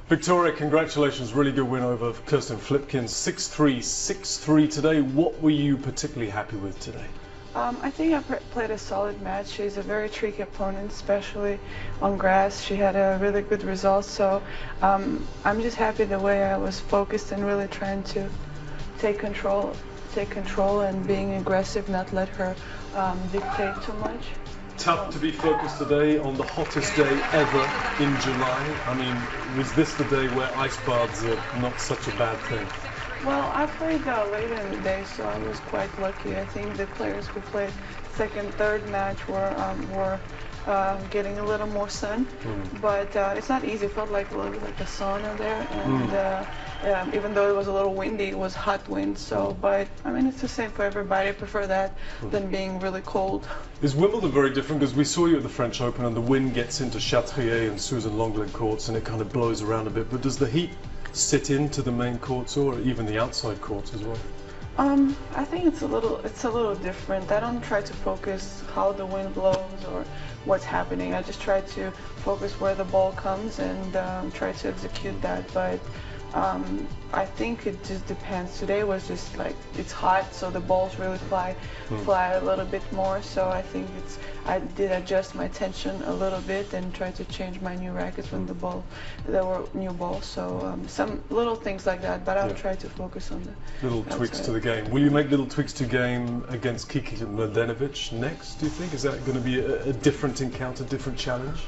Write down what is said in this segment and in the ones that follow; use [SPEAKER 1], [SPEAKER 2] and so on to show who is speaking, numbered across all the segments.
[SPEAKER 1] Victoria, congratulations. Really good win over Kirsten Flipkens. 6-3, 6-3 today. What were you particularly happy with today?
[SPEAKER 2] I think I played a solid match. She's a very tricky opponent, especially on grass. She had a really good result, so I'm just happy the way I was focused and really trying to take control and being aggressive, not let her dictate too much.
[SPEAKER 1] Tough to be focused today on the hottest day ever in July. I mean, was this the day where ice baths are not such a bad thing?
[SPEAKER 2] Well, I played later in the day, so I was quite lucky. I think the players who played second, third match were getting a little more sun, but it's not easy. It felt like a little like a sauna there, and even though it was a little windy, it was hot wind. So, but I mean, it's the same for everybody. I prefer that than being really cold.
[SPEAKER 1] Is Wimbledon very different? Because we saw you at the French Open, and the wind gets into Chatrier and Susan Lenglen courts, and it kind of blows around a bit. But does the heat sit into the main courts or even the outside courts as well?
[SPEAKER 2] I think it's a little different. I don't try to focus how the wind blows or what's happening. I just try to focus where the ball comes and try to execute that. But I think it just depends. Today was just like, it's hot, so the balls really fly a little bit more. So I think I did adjust my tension a little bit and try to change my new rackets when there were new balls. So some little things like that, but I'll try to focus on the
[SPEAKER 1] little tweaks to the game. Will you make little tweaks to game against Kiki Mladenovic next, do you think? Is that going to be a different encounter, different challenge?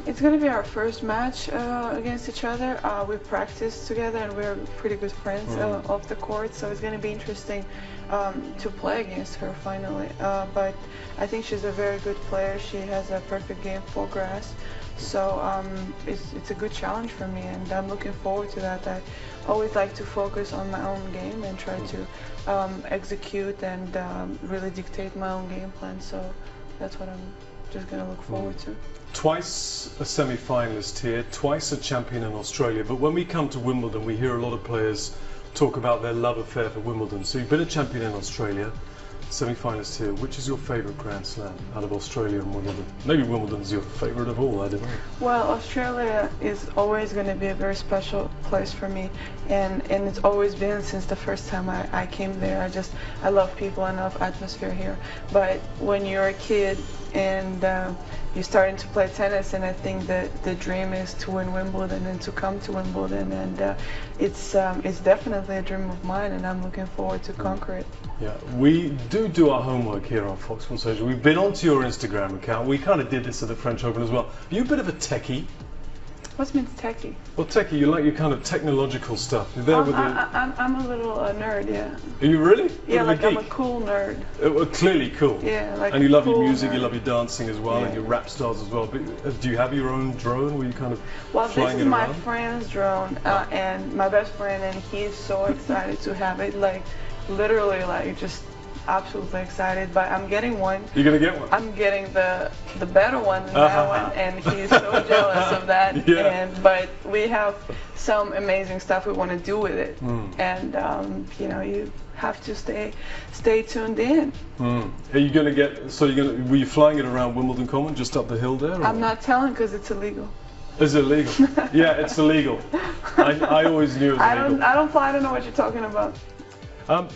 [SPEAKER 2] It's going to be our first match against each other. We practiced together and we're pretty good friends off the court, so it's going to be interesting to play against her finally. But I think she's a very good player. She has a perfect game for grass, so it's a good challenge for me, and I'm looking forward to that. I always like to focus on my own game and try to execute and really dictate my own game plan, so that's what I'm just going to look forward to.
[SPEAKER 1] Twice a semi-finalist here, twice a champion in Australia, but when we come to Wimbledon we hear a lot of players talk about their love affair for Wimbledon. So you've been a champion in Australia, semi-finalist here. Which is your favourite Grand Slam out of Australia and Wimbledon? Maybe Wimbledon's your favourite of all, I don't know.
[SPEAKER 2] Well, Australia is always going to be a very special place for me, and it's always been since the first time I came there. I love people and love atmosphere here. But when you're a kid and you're starting to play tennis, and I think that the dream is to win Wimbledon and to come to Wimbledon, and it's definitely a dream of mine, and I'm looking forward to conquer it.
[SPEAKER 1] Yeah, we do our homework here on Fox Sports Social. We've been onto your Instagram account. We kind of did this at the French Open as well. Are you a bit of a techie?
[SPEAKER 2] What means techie?
[SPEAKER 1] Well, techie, you like your kind of technological stuff. You're there with
[SPEAKER 2] I'm a little nerd, yeah.
[SPEAKER 1] Are you really?
[SPEAKER 2] Yeah, like I'm a cool nerd.
[SPEAKER 1] Well, clearly cool.
[SPEAKER 2] Yeah, like.
[SPEAKER 1] And you love your
[SPEAKER 2] cool
[SPEAKER 1] music,
[SPEAKER 2] nerd.
[SPEAKER 1] you love your dancing as well, and your rap stars as well. But do you have your own drone where you kind of flying it around?
[SPEAKER 2] Well, this is my friend's drone, and my best friend, and he's so excited to have it. Like, literally, like, just absolutely excited. But I'm getting one.
[SPEAKER 1] You're gonna get one?
[SPEAKER 2] I'm getting the better one than that one, and he's so jealous of that.
[SPEAKER 1] Yeah.
[SPEAKER 2] But we have some amazing stuff we want to do with it, and you know, you have to stay tuned in.
[SPEAKER 1] Are you gonna get? So were you flying it around Wimbledon Common, just up the hill there? Or?
[SPEAKER 2] I'm not telling because it's illegal.
[SPEAKER 1] Is it illegal? Yeah, it's illegal. I always knew it was illegal.
[SPEAKER 2] I don't fly. I don't know what you're talking about.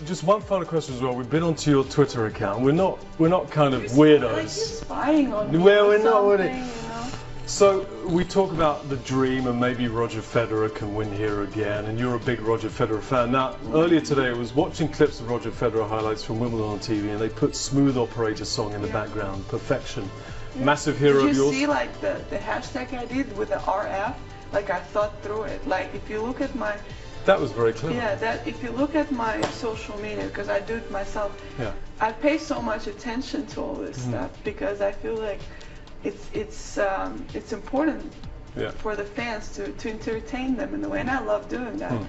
[SPEAKER 1] Just one final question as well. We've been onto your Twitter account. We're not kind of weirdos.
[SPEAKER 2] Like you're spying on me.
[SPEAKER 1] Well, we're not, would it?
[SPEAKER 2] You know?
[SPEAKER 1] So we talk about the dream, and maybe Roger Federer can win here again. And you're a big Roger Federer fan. Now, earlier today, I was watching clips of Roger Federer highlights from Wimbledon on TV, and they put "Smooth Operator" song in the background. Perfection. Massive hero of yours.
[SPEAKER 2] Did you see like the hashtag I did with the RF? Like I thought through it. Like if you look at my.
[SPEAKER 1] That was very clever.
[SPEAKER 2] Yeah, that if you look at my social media, because I do it myself, I pay so much attention to all this stuff because I feel like it's important for the fans to entertain them in a way, and I love doing that.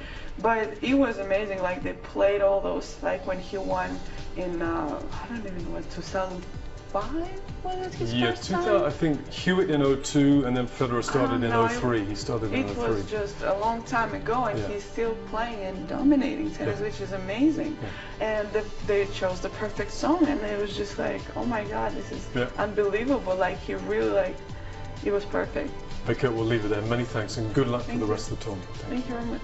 [SPEAKER 2] But it was amazing. Like they played all those, like when he won in I don't even know what 2005 was it his first time?
[SPEAKER 1] I think Hewitt in 2002, and then Federer started in 2003. He started in 2003.
[SPEAKER 2] It was just a long time ago, and he's still playing and dominating tennis, which is amazing. And they chose the perfect song, and it was just like, oh my God, this is unbelievable. Like he really, like, it was perfect.
[SPEAKER 1] Okay, we'll leave it there. Many thanks and good luck for
[SPEAKER 2] Thank
[SPEAKER 1] the
[SPEAKER 2] you.
[SPEAKER 1] rest of the tournament. Thank you.
[SPEAKER 2] Thank you very much.